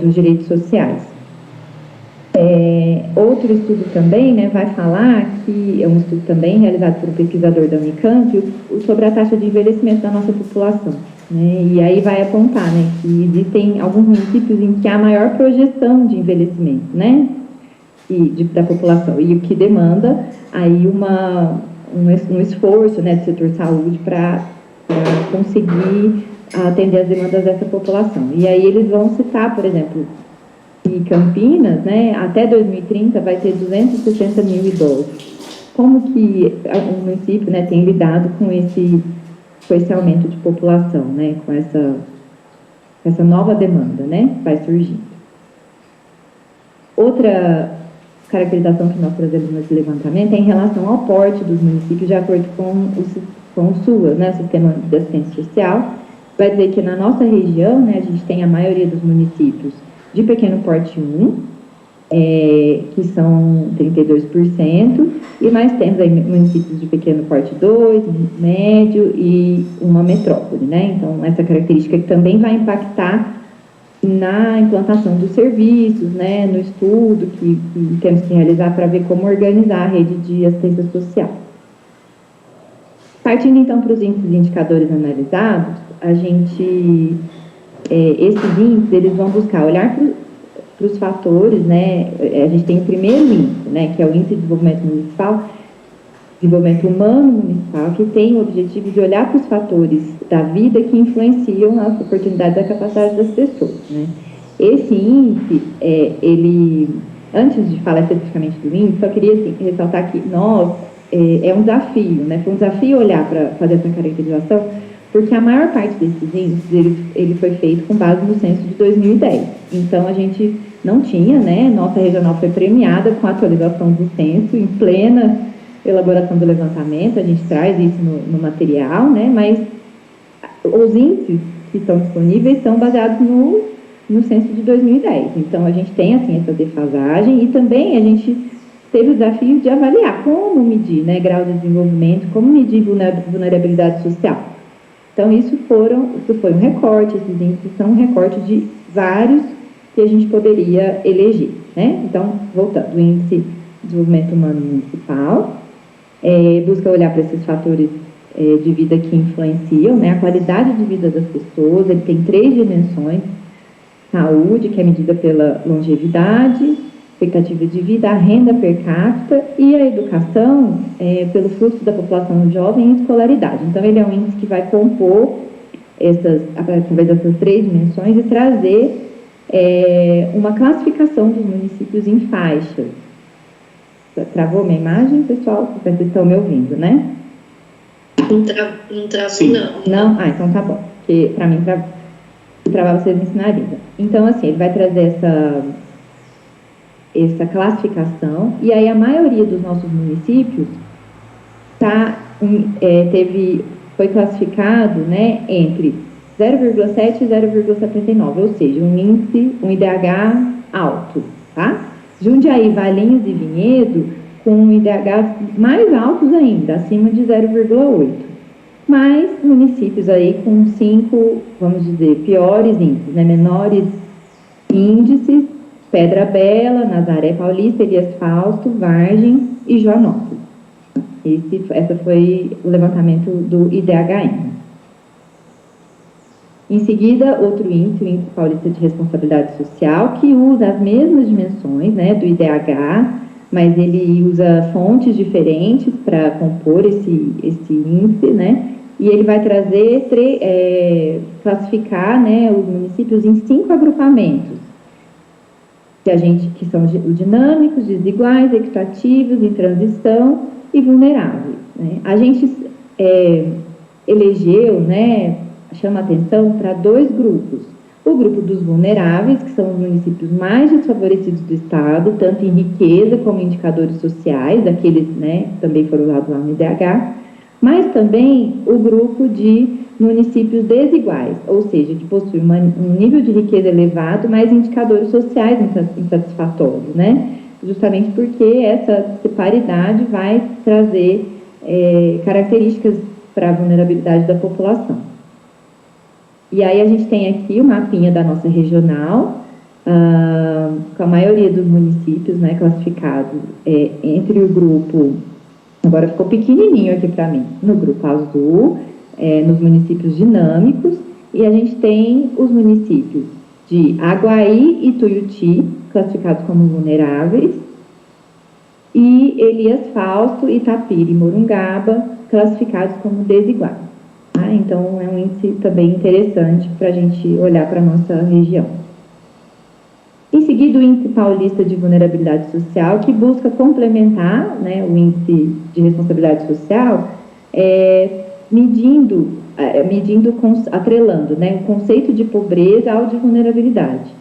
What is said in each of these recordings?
dos direitos sociais. Outro estudo também, né, vai falar que é um estudo também realizado por um pesquisador da Unicamp sobre a taxa de envelhecimento da nossa população, né, e aí vai apontar, né, que existem alguns municípios em que há maior projeção de envelhecimento, né, da população, e o que demanda aí um esforço, né, do setor saúde para conseguir atender as demandas dessa população. E aí eles vão citar, por exemplo, que Campinas, né, até 2030 vai ter 260 mil idosos. Como que o município, né, tem lidado com esse aumento de população, né, com essa nova demanda, né, que vai surgindo. Outra caracterização que nós trazemos nesse levantamento é em relação ao porte dos municípios de acordo com o SUAS, né, Sistema de Assistência Social. Vai dizer que na nossa região, né, a gente tem a maioria dos municípios de pequeno porte 1, que são 32%, e nós temos aí municípios de pequeno porte 2, médio e uma metrópole, né? Então, essa característica que também vai impactar na implantação dos serviços, né, no estudo que temos que realizar para ver como organizar a rede de assistência social. Partindo, então, para os índices e indicadores analisados, a gente, esses índices, eles vão buscar olhar para os fatores, né, a gente tem o primeiro índice, né, que é o Índice de Desenvolvimento Municipal, Desenvolvimento Humano Municipal, que tem o objetivo de olhar para os fatores da vida que influenciam as oportunidades e a capacidade das pessoas, né. Esse índice, antes de falar especificamente do índice, só queria assim, ressaltar que é um desafio, né, foi um desafio olhar para fazer essa caracterização, porque a maior parte desses índices, ele foi feito com base no censo de 2010. Então, a gente não tinha, né, nossa regional foi premiada com a atualização do censo, em plena elaboração do levantamento, a gente traz isso no material, né, mas os índices que estão disponíveis são baseados no censo de 2010. Então, a gente tem, assim, essa defasagem e também a gente teve o desafio de avaliar como medir, né, grau de desenvolvimento, como medir vulnerabilidade social. Então, isso foi um recorte, esses índices são um recorte de vários que a gente poderia eleger, né? Então, voltando, o Índice de Desenvolvimento Humano Municipal busca olhar para esses fatores de vida que influenciam, né, a qualidade de vida das pessoas. Ele tem 3 dimensões: saúde, que é medida pela longevidade, expectativa de vida, a renda per capita, e a educação pelo fluxo da população jovem e escolaridade. Então, ele é um índice que vai compor através dessas 3 dimensões e trazer uma classificação dos municípios em faixas. Travou minha imagem, pessoal? Vocês estão me ouvindo, né? Não travou, não. Não? Ah, então tá bom. Porque, para mim, travar vocês me sinalizam. Então, assim, ele vai trazer essa classificação, e aí a maioria dos nossos municípios foi classificado, né, entre 0,7 e 0,79, ou seja, um IDH alto, tá? Jundiaí, Valinhos e Vinhedo com IDH mais altos ainda, acima de 0,8. Mas municípios aí com 5, vamos dizer, piores índices, né, menores índices: Pedra Bela, Nazaré Paulista, Elias Fausto, Vargem e Joanópolis. Essa foi o levantamento do IDHM. Em seguida, outro índice, o Índice Paulista de Responsabilidade Social, que usa as mesmas dimensões, né, do IDH, mas ele usa fontes diferentes para compor esse índice, né, e ele vai trazer, classificar, né, os municípios em 5 agrupamentos, que são os dinâmicos, desiguais, equitativos, em transição e vulneráveis, né. A gente elegeu, né, chama atenção para 2 grupos: o grupo dos vulneráveis, que são os municípios mais desfavorecidos do estado, tanto em riqueza como em indicadores sociais, aqueles, né, também foram usados lá no IDH, mas também o grupo de municípios desiguais, ou seja, que possuem um nível de riqueza elevado, mas indicadores sociais insatisfatórios, né? Justamente porque essa disparidade vai trazer características para a vulnerabilidade da população. E aí a gente tem aqui o mapinha da nossa regional, com a maioria dos municípios, né, classificados entre o grupo, agora ficou pequenininho aqui para mim, no grupo azul, nos municípios dinâmicos, e a gente tem os municípios de Aguaí e Tuiuti, classificados como vulneráveis, e Elias Fausto, Itapira e Morungaba, classificados como desiguais. Tá? Então, é um índice também interessante para a gente olhar para a nossa região. Em seguida, o Índice Paulista de Vulnerabilidade Social, que busca complementar, né, o Índice de Responsabilidade Social, atrelando, né, o conceito de pobreza ao de vulnerabilidade.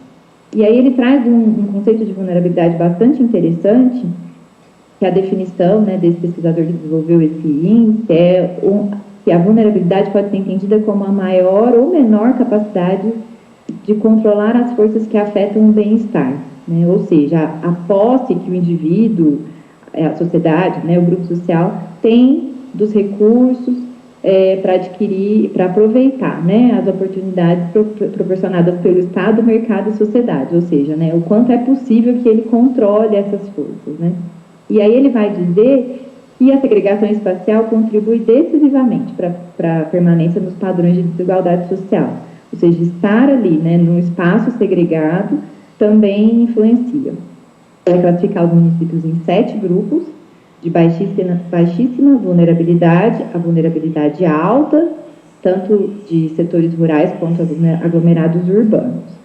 E aí ele traz um conceito de vulnerabilidade bastante interessante, que a definição, né, desse pesquisador que desenvolveu esse índice que a vulnerabilidade pode ser entendida como a maior ou menor capacidade de controlar as forças que afetam o bem-estar, né? Ou seja, a posse que o indivíduo, a sociedade, né, o grupo social tem dos recursos para adquirir, para aproveitar, né, as oportunidades proporcionadas pelo Estado, mercado e sociedade, ou seja, né, o quanto é possível que ele controle essas forças, né? E aí ele vai dizer que a segregação espacial contribui decisivamente para a permanência nos padrões de desigualdade social. Ou seja, estar ali, né, num espaço segregado também influencia. Vai classificar os municípios em 7 grupos, de baixíssima vulnerabilidade, a vulnerabilidade alta, tanto de setores rurais quanto aglomerados urbanos.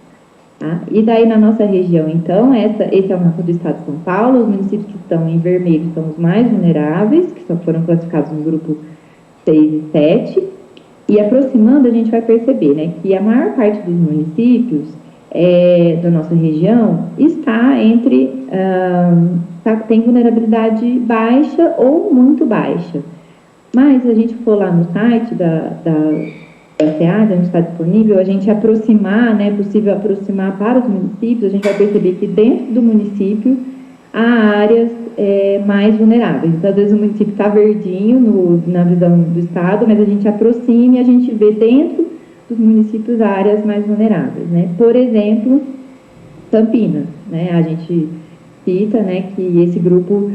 Tá? E daí na nossa região, então, esse é o mapa do estado de São Paulo, os municípios que estão em vermelho são os mais vulneráveis, que foram classificados no grupo 6 e 7, e aproximando a gente vai perceber, né, que a maior parte dos municípios da nossa região está tem vulnerabilidade baixa ou muito baixa. Mas se a gente for lá no site da SEAD, onde está disponível, a gente aproximar, né, é possível aproximar para os municípios, a gente vai perceber que dentro do município há áreas mais vulneráveis. Então, às vezes o município está verdinho na visão do Estado, mas a gente aproxima e a gente vê dentro dos municípios áreas mais vulneráveis, né? Por exemplo, Campinas, né? A gente cita, né, que esse grupo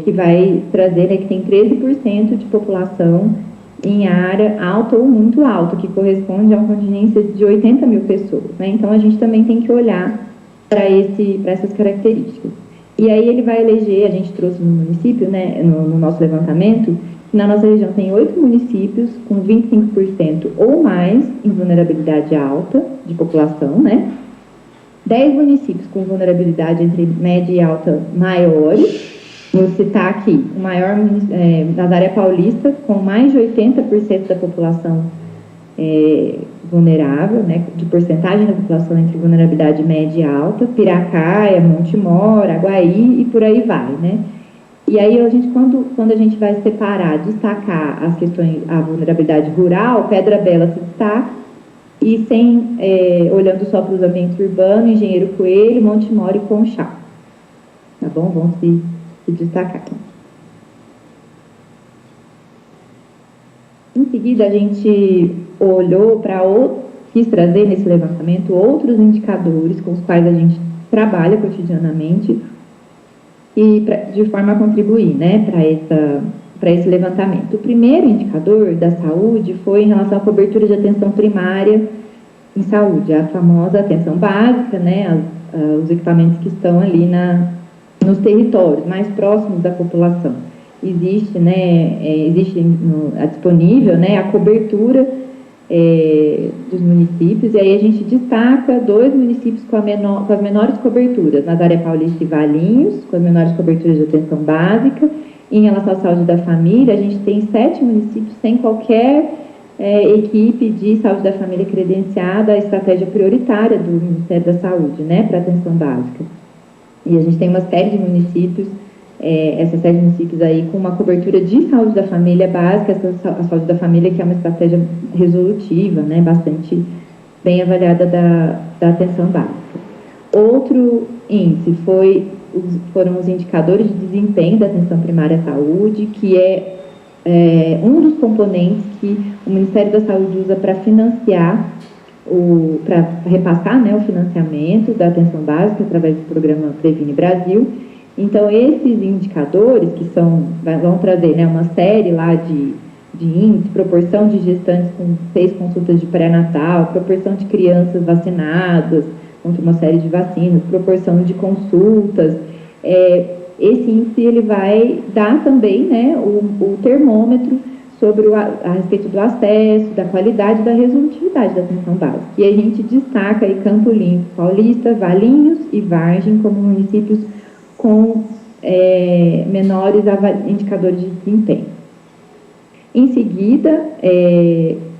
que vai trazer, né, que tem 13% de população em área alta ou muito alta, que corresponde a uma contingência de 80 mil pessoas, né? Então, a gente também tem que olhar para essas características. E aí ele vai eleger, a gente trouxe no município, né, no nosso levantamento, na nossa região tem 8 municípios com 25% ou mais em vulnerabilidade alta de população, né? 10 municípios com vulnerabilidade entre média e alta maiores. Vou citar aqui o maior da área paulista, com mais de 80% da população vulnerável, né, de porcentagem da população entre vulnerabilidade média e alta, Piracaia, Montemor, Aguaí e por aí vai, né? E aí a gente, quando a gente vai separar, destacar as questões, a vulnerabilidade rural, Pedra Bela se destaca, e olhando só para os ambientes urbanos, Engenheiro Coelho, Montemor e Conchal. Tá bom? Vão se destacar. Em seguida, a gente olhou quis trazer nesse levantamento outros indicadores com os quais a gente trabalha cotidianamente e de forma a contribuir, né, para esse levantamento. O primeiro indicador da saúde foi em relação à cobertura de atenção primária em saúde, a famosa atenção básica, né, os equipamentos que estão ali nos territórios mais próximos da população. Existe, né, disponível, né, a cobertura dos municípios, e aí a gente destaca 2 municípios com as menores coberturas, Nazaré Paulista e Valinhos, com as menores coberturas de atenção básica. Em relação à saúde da família, a gente tem 7 municípios sem qualquer equipe de saúde da família credenciada à estratégia prioritária do Ministério da Saúde, né, para atenção básica. E a gente tem uma série de municípios, essas 7 municípios aí, com uma cobertura de saúde da família básica, a saúde da família, que é uma estratégia resolutiva, né, bastante bem avaliada da atenção básica. Outro índice foram os indicadores de desempenho da atenção primária à saúde, que é um dos componentes que o Ministério da Saúde usa para financiar, para repassar, né, o financiamento da atenção básica através do programa Previne Brasil. Então, esses indicadores, que vão trazer, né, uma série lá de índices, proporção de gestantes com 6 consultas de pré-natal, proporção de crianças vacinadas contra uma série de vacinas, proporção de consultas, esse índice ele vai dar também, né, o termômetro sobre a respeito do acesso, da qualidade e da resolutividade da atenção básica. E a gente destaca aí Campo Limpo Paulista, Valinhos e Vargem como municípios com menores indicadores de desempenho. Em seguida,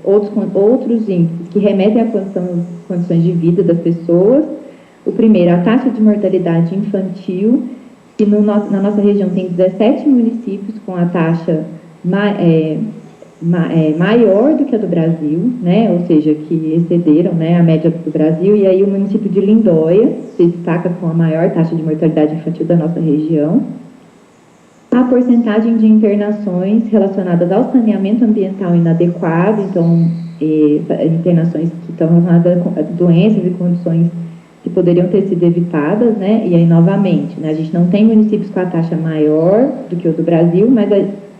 outros índices que remetem a condições de vida das pessoas. O primeiro, a taxa de mortalidade infantil, que na nossa região tem 17 municípios com a taxa maior do que a do Brasil, né? Ou seja, que excederam, né, a média do Brasil, e aí o município de Lindóia se destaca com a maior taxa de mortalidade infantil da nossa região. A porcentagem de internações relacionadas ao saneamento ambiental inadequado, então, internações que estão relacionadas a doenças e condições que poderiam ter sido evitadas, né? E aí, novamente, né, a gente não tem municípios com a taxa maior do que o do Brasil,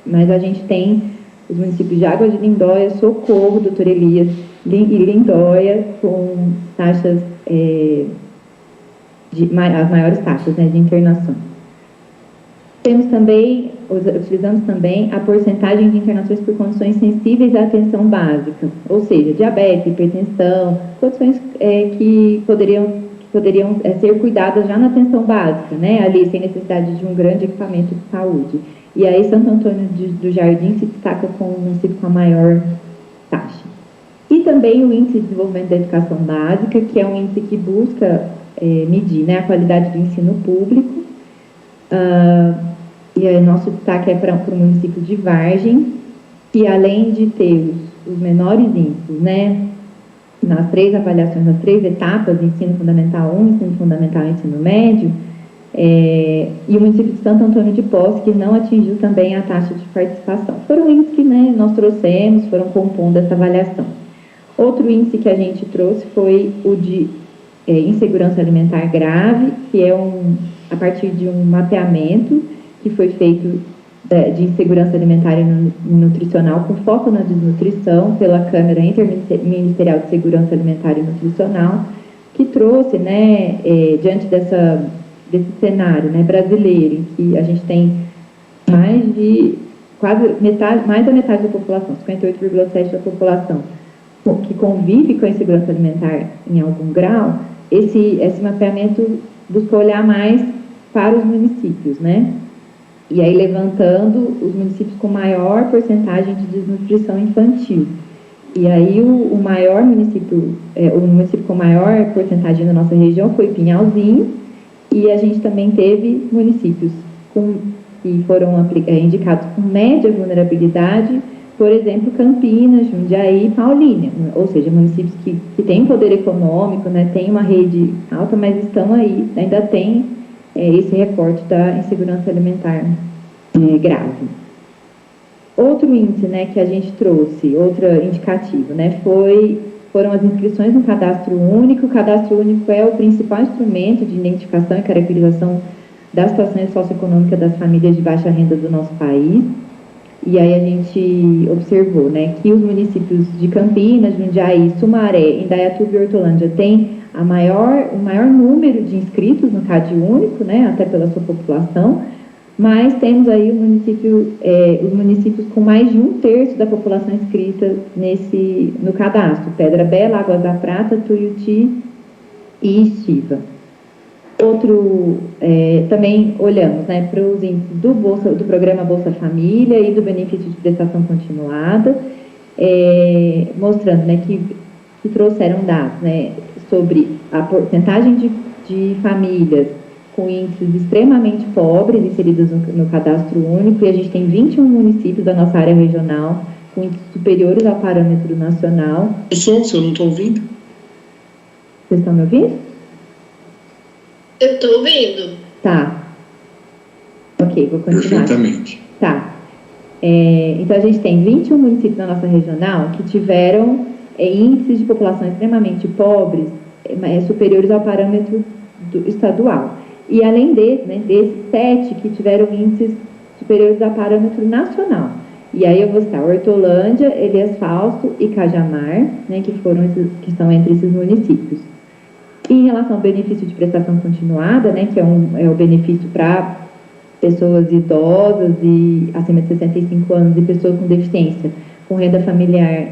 mas a gente tem os municípios de Águas de Lindóia, Socorro, Doutor Elias e Lindóia com taxas, as maiores taxas, né, de internação. Utilizamos também a porcentagem de internações por condições sensíveis à atenção básica, ou seja, diabetes, hipertensão, condições que poderiam ser cuidadas já na atenção básica, né, ali sem necessidade de um grande equipamento de saúde. E aí Santo Antônio do Jardim se destaca com o município com a maior taxa. E também o Índice de Desenvolvimento da Educação Básica, que é um índice que busca medir, né, a qualidade do ensino público. E aí nosso destaque é para o município de Vargem, que além de ter os menores índices, né, nas 3 avaliações, nas 3 etapas, ensino fundamental 1, ensino fundamental e ensino médio, e o município de Santo Antônio de Posse, que não atingiu também a taxa de participação. Foram índices que, né, nós trouxemos, foram compondo essa avaliação. Outro índice que a gente trouxe foi o de insegurança alimentar grave, que é a partir de um mapeamento que foi feito de insegurança alimentar e nutricional, com foco na desnutrição, pela Câmara Interministerial de Segurança Alimentar e Nutricional, que trouxe, né, diante desse cenário, né, brasileiro, em que a gente tem mais da metade da população, 58,7% da população, que convive com a insegurança alimentar em algum grau, esse mapeamento buscou olhar mais para os municípios, né? E aí levantando os municípios com maior porcentagem de desnutrição infantil. E aí o município com maior porcentagem da nossa região foi Pinhalzinho, e a gente também teve municípios que foram indicados com média vulnerabilidade, por exemplo, Campinas, Jundiaí e Paulínia, ou seja, municípios que têm poder econômico, né, têm uma rede alta, mas estão aí, ainda tem esse recorte da insegurança alimentar grave. Outro índice, né, que a gente trouxe, outro indicativo, né, foram as inscrições no Cadastro Único. O Cadastro Único é o principal instrumento de identificação e caracterização da situação socioeconômica das famílias de baixa renda do nosso país. E aí a gente observou, né, que os municípios de Campinas, Jundiaí, Sumaré, Indaiatuba e Hortolândia têm o maior número de inscritos no CAD Único, né, até pela sua população, mas temos aí os municípios com mais de 1/3 da população inscrita no cadastro: Pedra Bela, Águas da Prata, Tuiuti e Estiva. Também olhamos, né, para os índices do programa Bolsa Família e do benefício de prestação continuada, mostrando, né, que trouxeram dados, né, sobre a porcentagem de famílias com índices extremamente pobres inseridas no Cadastro Único, e a gente tem 21 municípios da nossa área regional com índices superiores ao parâmetro nacional. Pessoal, se eu não estou ouvindo? Vocês estão me ouvindo? Eu estou ouvindo. Tá. Ok, vou continuar. Perfeitamente. Tá. Então, a gente tem 21 municípios na nossa regional que tiveram índices de população extremamente pobres superiores ao parâmetro estadual. E, além desses 7 que tiveram índices superiores ao parâmetro nacional. E aí eu vou citar Hortolândia, Elias Fausto e Cajamar, né, que estão entre esses municípios. E em relação ao benefício de prestação continuada, né, que é o benefício para pessoas idosas e acima de 65 anos e pessoas com deficiência, com renda familiar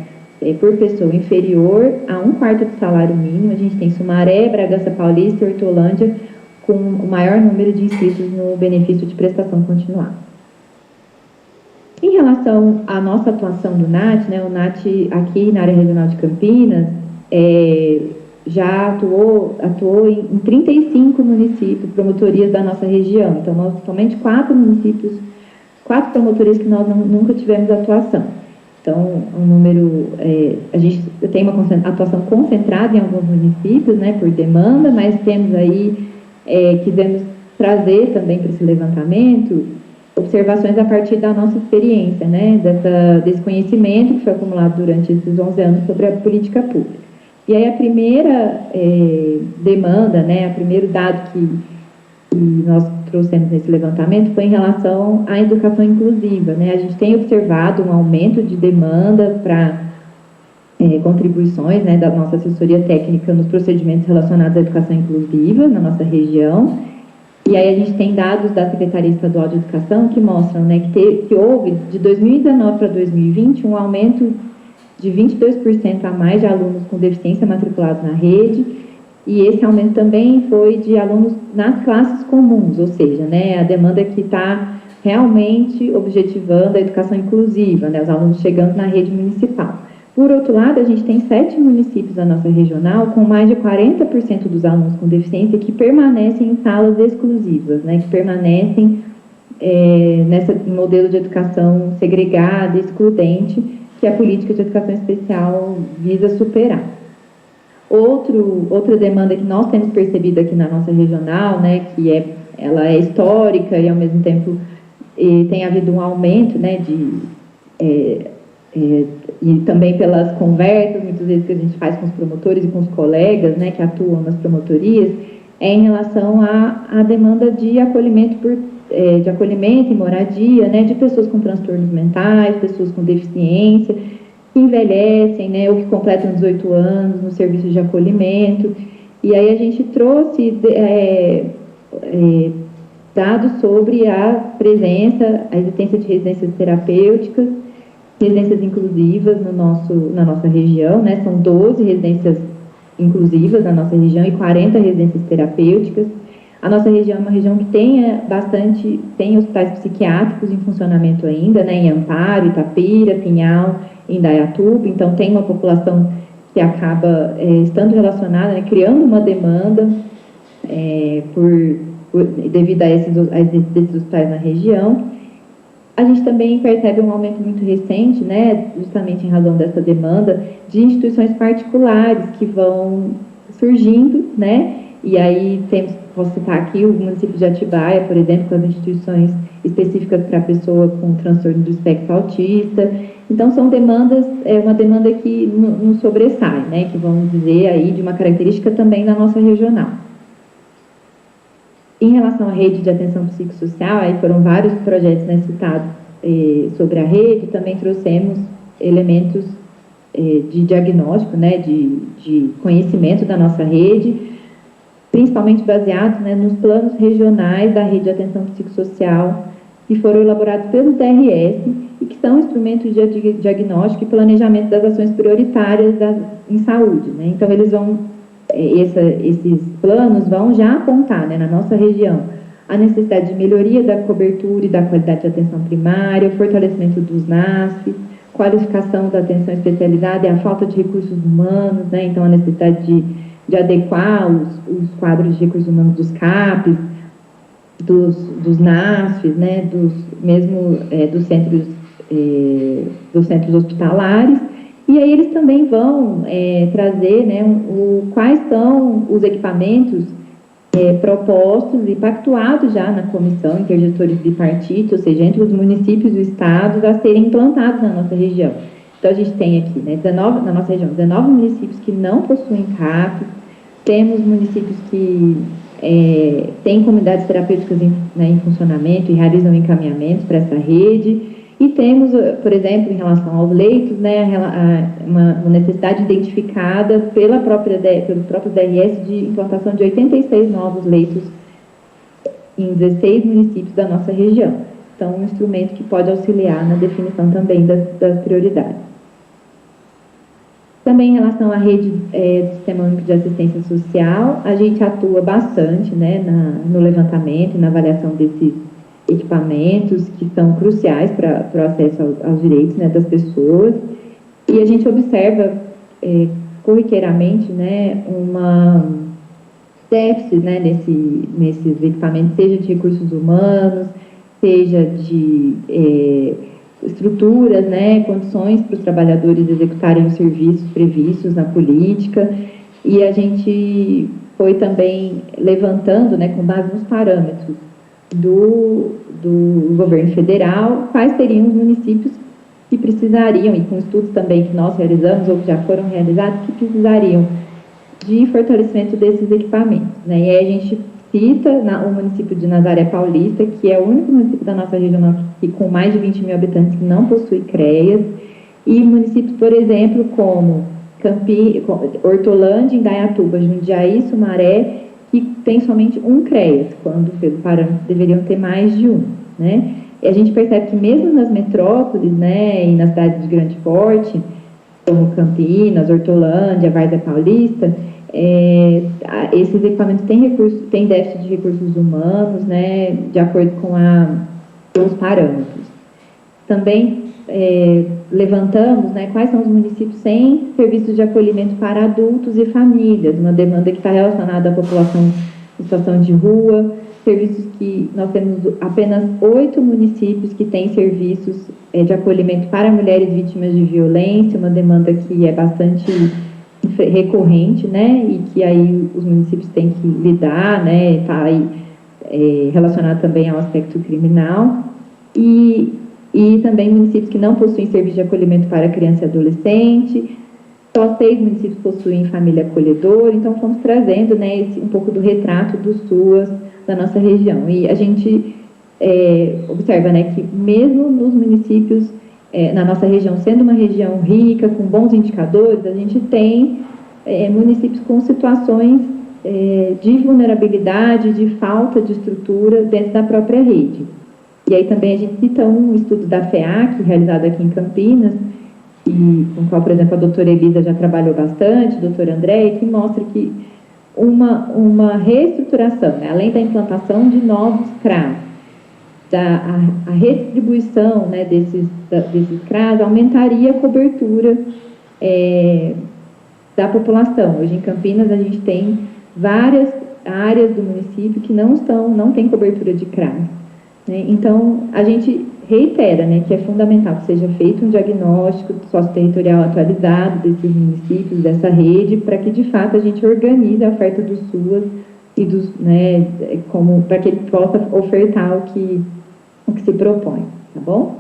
por pessoa inferior a 1/4 do salário mínimo, a gente tem Sumaré, Bragança Paulista e Hortolândia com o maior número de inscritos no benefício de prestação continuada. Em relação à nossa atuação do NAT, né, o NAT aqui na área regional de Campinas já atuou em 35 municípios, promotorias da nossa região. Então, nós somente 4 municípios, 4 promotorias que nós nunca tivemos atuação. Então, um número, a gente tem uma atuação concentrada em alguns municípios, né, por demanda, mas temos aí, quisemos trazer também para esse levantamento observações a partir da nossa experiência, né, desse conhecimento que foi acumulado durante esses 11 anos sobre a política pública. E aí a primeira demanda, né, o primeiro dado que nós trouxemos nesse levantamento foi em relação à educação inclusiva, né? A gente tem observado um aumento de demanda para contribuições, né, da nossa assessoria técnica nos procedimentos relacionados à educação inclusiva na nossa região. E aí a gente tem dados da Secretaria Estadual de Educação que mostram, né, que houve de 2019 para 2020 um aumento de 22% a mais de alunos com deficiência matriculados na rede, e esse aumento também foi de alunos nas classes comuns, ou seja, né, a demanda que está realmente objetivando a educação inclusiva, né, os alunos chegando na rede municipal. Por outro lado, a gente tem 7 municípios da nossa regional com mais de 40% dos alunos com deficiência que permanecem em salas exclusivas, né, que permanecem nesse modelo de educação segregada, excludente, que a política de educação especial visa superar. Outra demanda que nós temos percebido aqui na nossa regional, né, que ela é histórica e, ao mesmo tempo, tem havido um aumento, né, e também pelas conversas, muitas vezes, que a gente faz com os promotores e com os colegas, né, que atuam nas promotorias, em relação à demanda de acolhimento e moradia, né, de pessoas com transtornos mentais, pessoas com deficiência, que envelhecem, né, ou que completam 18 anos no serviço de acolhimento. E aí a gente trouxe dados sobre a existência de residências terapêuticas, residências inclusivas na nossa região, né, são 12 residências inclusivas na nossa região e 40 residências terapêuticas. A nossa região é uma região que tem hospitais psiquiátricos em funcionamento ainda, né, em Amparo, Itapira, Pinhal, Indaiatuba, então tem uma população que acaba estando relacionada, né, criando uma demanda devido a esses hospitais na região. A gente também percebe um aumento muito recente, né, justamente em razão dessa demanda, de instituições particulares que vão surgindo, né, e aí posso citar aqui o município de Atibaia, por exemplo, com as instituições específicas para a pessoa com transtorno do espectro autista. Então, são demandas, uma demanda que nos sobressai, né, que vamos dizer aí de uma característica também da nossa regional. Em relação à rede de atenção psicossocial, aí foram vários projetos, né, citados sobre a rede, também trouxemos elementos de diagnóstico, né, de conhecimento da nossa rede, principalmente baseados, né, nos planos regionais da rede de atenção psicossocial, que foram elaborados pelos DRS e que são instrumentos de diagnóstico e planejamento das ações prioritárias em saúde, né? Então, esses planos vão já apontar, né, na nossa região a necessidade de melhoria da cobertura e da qualidade de atenção primária, o fortalecimento dos NASFs, qualificação da atenção especializada e a falta de recursos humanos, né? Então, a necessidade de adequar os quadros de recursos humanos dos CAPs, dos NASFs, né? Dos centros hospitalares. E aí eles também vão trazer, né, quais são os equipamentos propostos e pactuados já na comissão intergestores bipartite, ou seja, entre os municípios e estados, a serem implantados na nossa região. Então, a gente tem aqui, né, 19, na nossa região, 19 municípios que não possuem CAP, temos municípios que têm comunidades terapêuticas em funcionamento e realizam encaminhamentos para essa rede, e temos, por exemplo, em relação aos leitos, né, uma necessidade identificada pelo próprio DRS de implantação de 86 novos leitos em 16 municípios da nossa região. Então, um instrumento que pode auxiliar na definição também das prioridades. Também em relação à rede do Sistema Único de Assistência Social, a gente atua bastante, né, no levantamento e na avaliação desses equipamentos que são cruciais para o acesso aos direitos, né, das pessoas, e a gente observa corriqueiramente, né, uma déficit, né, nesses equipamentos, seja de recursos humanos, seja de estruturas, né, condições para os trabalhadores executarem os serviços previstos na política, e a gente foi também levantando, né, com base nos parâmetros do governo federal, quais seriam os municípios que precisariam, e com estudos também que nós realizamos ou que já foram realizados, que precisariam de fortalecimento desses equipamentos, né? E aí a gente cita o município de Nazaré Paulista, que é o único município da nossa região que com mais de 20 mil habitantes que não possui CREAS, e municípios, por exemplo, como Hortolândia, Indaiatuba, Jundiaí, Sumaré, que tem somente um CREAS, quando pelo parâmetro deveriam ter mais de um, né? E a gente percebe que mesmo nas metrópoles, né, e nas cidades de grande porte, como Campinas, Hortolândia, Várzea Paulista, esses equipamentos têm déficit de recursos humanos, né, de acordo com os parâmetros. Também levantamos, né, quais são os municípios sem serviços de acolhimento para adultos e famílias, uma demanda que está relacionada à população em situação de rua, serviços que nós temos apenas 8 municípios que têm serviços de acolhimento para mulheres vítimas de violência, uma demanda que é bastante recorrente, né, e que aí os municípios têm que lidar, né, está aí relacionado também ao aspecto criminal, e também municípios que não possuem serviço de acolhimento para criança e adolescente, só 6 municípios possuem família acolhedora, então fomos trazendo, né, um pouco do retrato dos SUAS da nossa região, e a gente observa, né, que mesmo nos municípios na nossa região, sendo uma região rica, com bons indicadores, a gente tem municípios com situações de vulnerabilidade, de falta de estrutura dentro da própria rede. E aí também a gente cita um estudo da FEAC, realizado aqui em Campinas, com o qual, por exemplo, a doutora Elisa já trabalhou bastante, o doutor André, que mostra que uma reestruturação, né, além da implantação de novos CRAS, a redistribuição, né, desses CRAS aumentaria a cobertura da população. Hoje em Campinas a gente tem várias áreas do município que não têm cobertura de CRAS, né? Então a gente reitera, né, que é fundamental que seja feito um diagnóstico socioterritorial atualizado desses municípios, dessa rede, para que de fato a gente organize a oferta dos SUAS e né, para que ele possa ofertar o que se propõe, tá bom?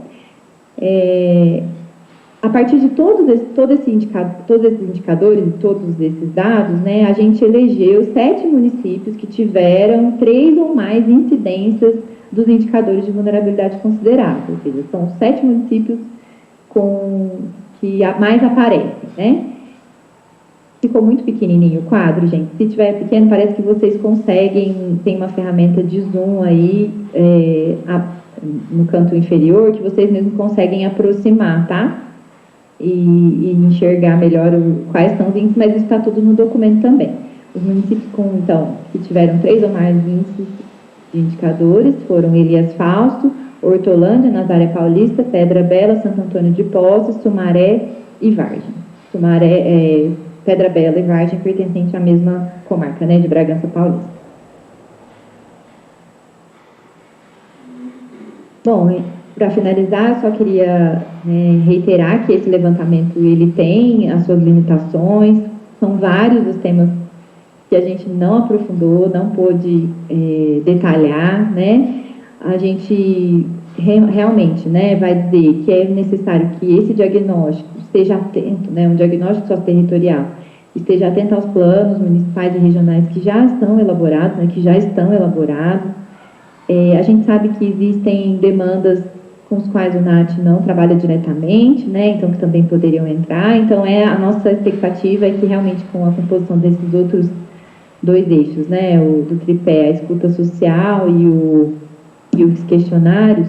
A partir de todos esses indicadores e todos esses dados, né, a gente elegeu 7 municípios que tiveram 3 ou mais incidências dos indicadores de vulnerabilidade considerável, ou seja, são 7 municípios que mais aparecem, né? Ficou muito pequenininho o quadro, gente. Se tiver pequeno, parece que vocês conseguem, tem uma ferramenta de zoom aí no canto inferior, que vocês mesmos conseguem aproximar, tá? E enxergar melhor quais são os índices, mas isso está tudo no documento também. Os municípios que tiveram 3 ou mais índices de indicadores foram Elias Fausto, Hortolândia, Nazaré Paulista, Pedra Bela, Santo Antônio de Poços, Sumaré e Vargem. Pedra Bela e Vargem pertencentes à mesma comarca, né, de Bragança Paulista. Bom, para finalizar, eu só queria reiterar que esse levantamento ele tem as suas limitações, são vários os temas que a gente não aprofundou, não pôde detalhar, né? A gente realmente, né, vai dizer que é necessário que esse diagnóstico esteja atento, né, um diagnóstico socioterritorial, esteja atento aos planos municipais e regionais que já estão elaborados, né, que já estão elaborados. A gente sabe que existem demandas com as quais o NAT não trabalha diretamente, né, então que também poderiam entrar. Então, a nossa expectativa é que realmente com a composição desses outros dois eixos, né, o do tripé, a escuta social e os questionários,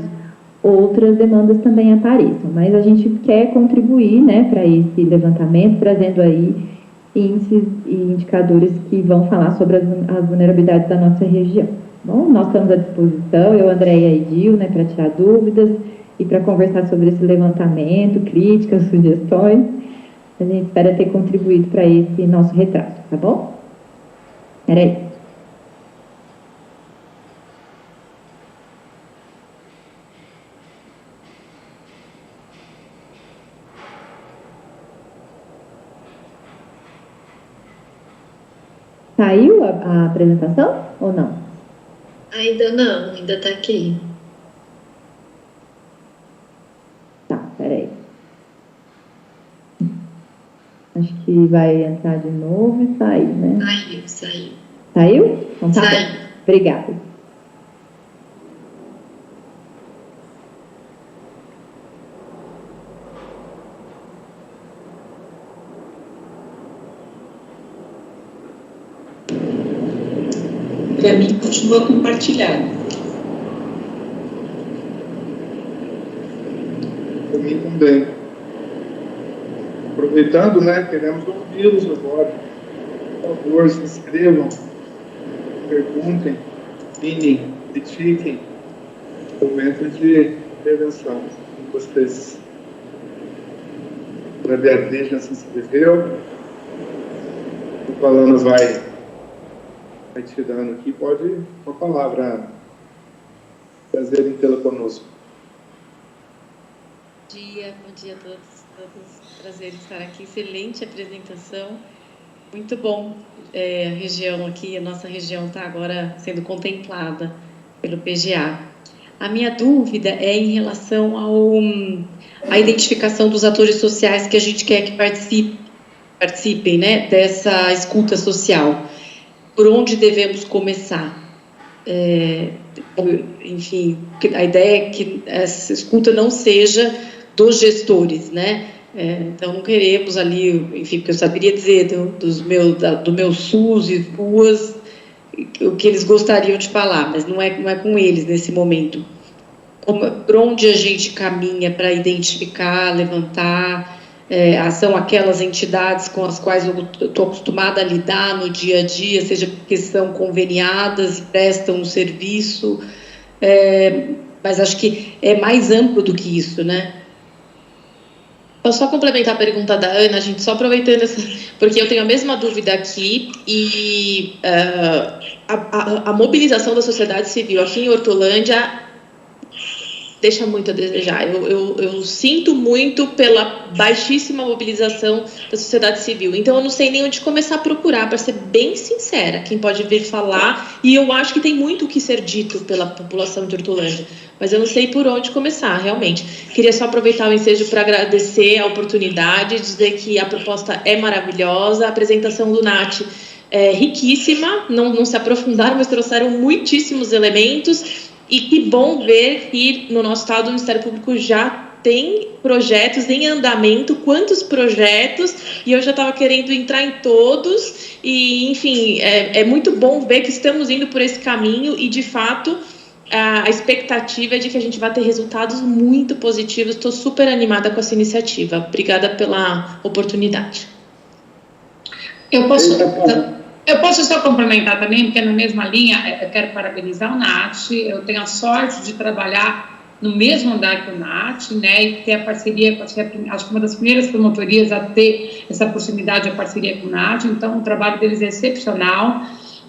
outras demandas também apareçam. Mas a gente quer contribuir, né, para esse levantamento, trazendo aí índices e indicadores que vão falar sobre as vulnerabilidades da nossa região. Bom, nós estamos à disposição, eu, Andréia e Gil, né, para tirar dúvidas e para conversar sobre esse levantamento, críticas, sugestões. A gente espera ter contribuído para esse nosso retrato, tá bom? Era isso. Saiu a apresentação ou não? Ainda não, ainda está aqui. Tá, peraí. Acho que vai entrar de novo e sair, né? Saiu. Saiu? Então tá Saiu. bom. Obrigada. Para mim, continua compartilhado. Para mim também. Aproveitando, né, queremos ouvi-los agora. Por favor, se inscrevam, perguntem, opinem, critiquem. Momento de intervenção com vocês. A Beatriz já se inscreveu. O Palano vai tirando aqui, pode uma palavra. Prazer em tê-la conosco. Bom dia a todos. Prazer em estar aqui. Excelente apresentação. Muito bom. A região aqui, a nossa região está agora sendo contemplada pelo PGA. A minha dúvida é em relação à identificação dos atores sociais que a gente quer que participem, né, dessa escuta social. Por onde devemos começar? Enfim, a ideia é que essa escuta não seja dos gestores, né? Então, não queremos ali, enfim, porque eu saberia dizer do meu SUS e ruas o que eles gostariam de falar, mas não é com eles nesse momento. Por onde a gente caminha para identificar, levantar, são aquelas entidades com as quais eu estou acostumada a lidar no dia a dia, seja porque são conveniadas e prestam um serviço, mas acho que é mais amplo do que isso, né? Posso só complementar a pergunta da Ana, a gente só aproveitando porque eu tenho a mesma dúvida aqui e a mobilização da sociedade civil aqui em Hortolândia deixa muito a desejar. Eu sinto muito pela baixíssima mobilização da sociedade civil. Então, eu não sei nem onde começar a procurar, para ser bem sincera, quem pode vir falar. E eu acho que tem muito o que ser dito pela população de Hortolândia, mas eu não sei por onde começar, realmente. Queria só aproveitar o ensejo para agradecer a oportunidade, dizer que a proposta é maravilhosa, a apresentação do NAT é riquíssima, não se aprofundaram, mas trouxeram muitíssimos elementos. E que bom ver que no nosso estado o Ministério Público já tem projetos em andamento, quantos projetos, e eu já estava querendo entrar em todos, e enfim, é muito bom ver que estamos indo por esse caminho e de fato a expectativa é de que a gente vai ter resultados muito positivos. Estou super animada com essa iniciativa. Obrigada pela oportunidade. Eu posso só complementar também, porque na mesma linha, eu quero parabenizar o NAT, eu tenho a sorte de trabalhar no mesmo andar que o NAT, né, e ter a parceria, acho que uma das primeiras promotorias a ter essa proximidade, a parceria com o NAT, então o trabalho deles é excepcional,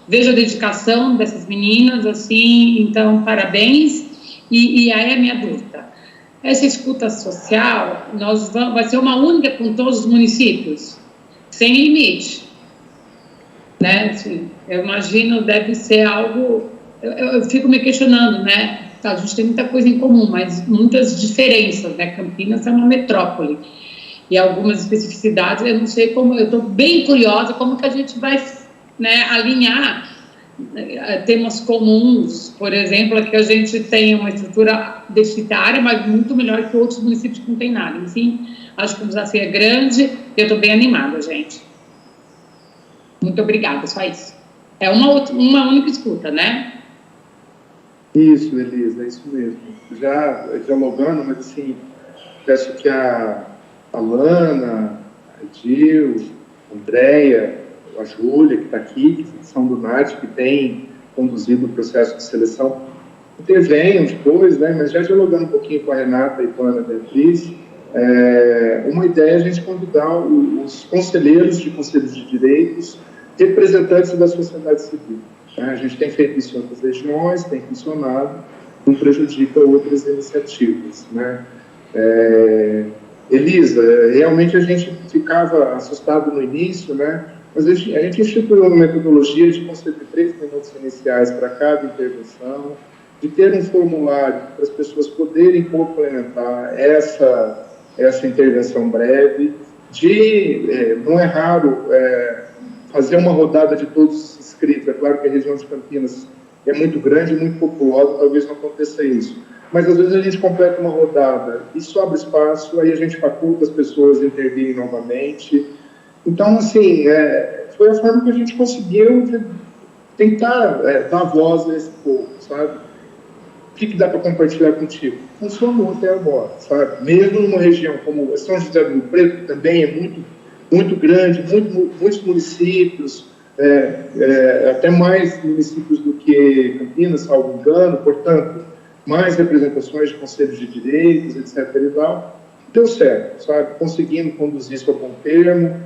vejo a dedicação dessas meninas, assim, então parabéns, e aí a minha dúvida, essa escuta social, vai ser uma única com todos os municípios, sem limite. né? Assim, eu imagino, deve ser algo... Eu fico me questionando, né? A gente tem muita coisa em comum, mas muitas diferenças, né? Campinas é uma metrópole. E algumas especificidades, eu não sei como... Eu estou bem curiosa como que a gente vai, né, alinhar temas comuns. Por exemplo, que a gente tem uma estrutura deficitária, mas muito melhor que outros municípios que não tem nada. Enfim, acho que o desafio é grande e eu estou bem animada, gente. Muito obrigada, só isso. É uma única escuta, né? Isso, Elisa, é isso mesmo. Já dialogando, mas assim, peço que a Lana, a Gil, a Andréia, a Júlia, que está aqui, que são do NAT, que tem conduzido o processo de seleção, intervenham depois, né, mas já dialogando um pouquinho com a Renata e com a Ana Beatriz, uma ideia é a gente convidar os conselheiros de conselhos de direitos, representantes da sociedade civil. Né? A gente tem feito isso em outras regiões, tem funcionado, não prejudica outras iniciativas. Né? Elisa, realmente a gente ficava assustado no início, né? Mas a gente instituiu uma metodologia de conceder 3 minutos iniciais para cada intervenção, de ter um formulário para as pessoas poderem complementar essa intervenção breve, não é raro fazer uma rodada de todos os inscritos. É claro que a região de Campinas é muito grande e muito populosa, talvez não aconteça isso. Mas às vezes a gente completa uma rodada e sobra espaço, aí a gente faculta as pessoas a intervirem novamente. Então, assim, foi a forma que a gente conseguiu tentar dar voz a esse povo, sabe? O que dá para compartilhar contigo? Funcionou até agora, sabe? Mesmo numa região como São José do Rio Preto, que também é muito grande, muitos municípios, até mais municípios do que Campinas, salvo engano, portanto, mais representações de conselhos de direitos, etc. e tal, deu certo, sabe? Conseguindo conduzir isso a bom termo,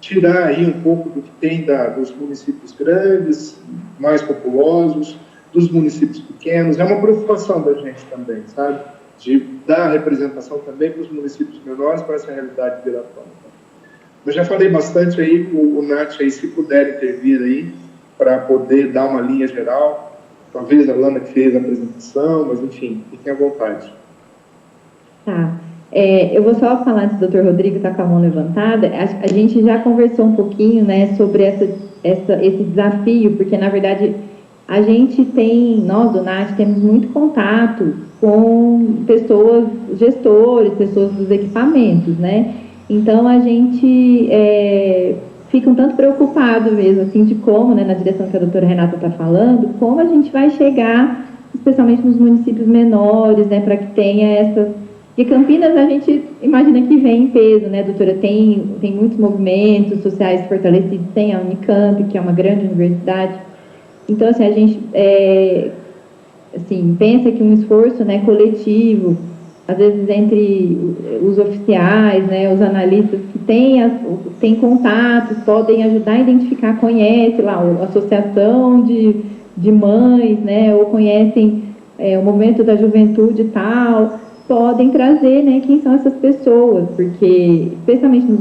tirar aí um pouco do que tem dos municípios grandes, mais populosos, dos municípios pequenos. É uma preocupação da gente também, sabe? De dar representação também para os municípios menores, para essa realidade virar tona. Eu já falei bastante aí, o Nath aí, se puder intervir aí, para poder dar uma linha geral, talvez a Lana que fez a apresentação, mas enfim, fiquem à vontade. Tá. Eu vou só falar antes do Dr. Rodrigo estar com a mão levantada. A gente já conversou um pouquinho, né, sobre esse desafio, porque, na verdade, a gente nós do NAT, temos muito contato com pessoas, gestores, pessoas dos equipamentos, né? Então, a gente fica um tanto preocupado mesmo, assim, de como, né, na direção que a doutora Renata está falando, como a gente vai chegar, especialmente nos municípios menores, né, para que tenha essas... Porque Campinas, a gente imagina que vem em peso, né, doutora? Tem muitos movimentos sociais fortalecidos, tem a Unicamp, que é uma grande universidade. Então, assim, a gente assim, pensa que um esforço, né, coletivo, às vezes entre os oficiais, né, os analistas que têm contatos, podem ajudar a identificar, conhece lá a associação de mães, né, ou conhecem o movimento da juventude e tal, podem trazer, né, quem são essas pessoas, porque, especialmente nos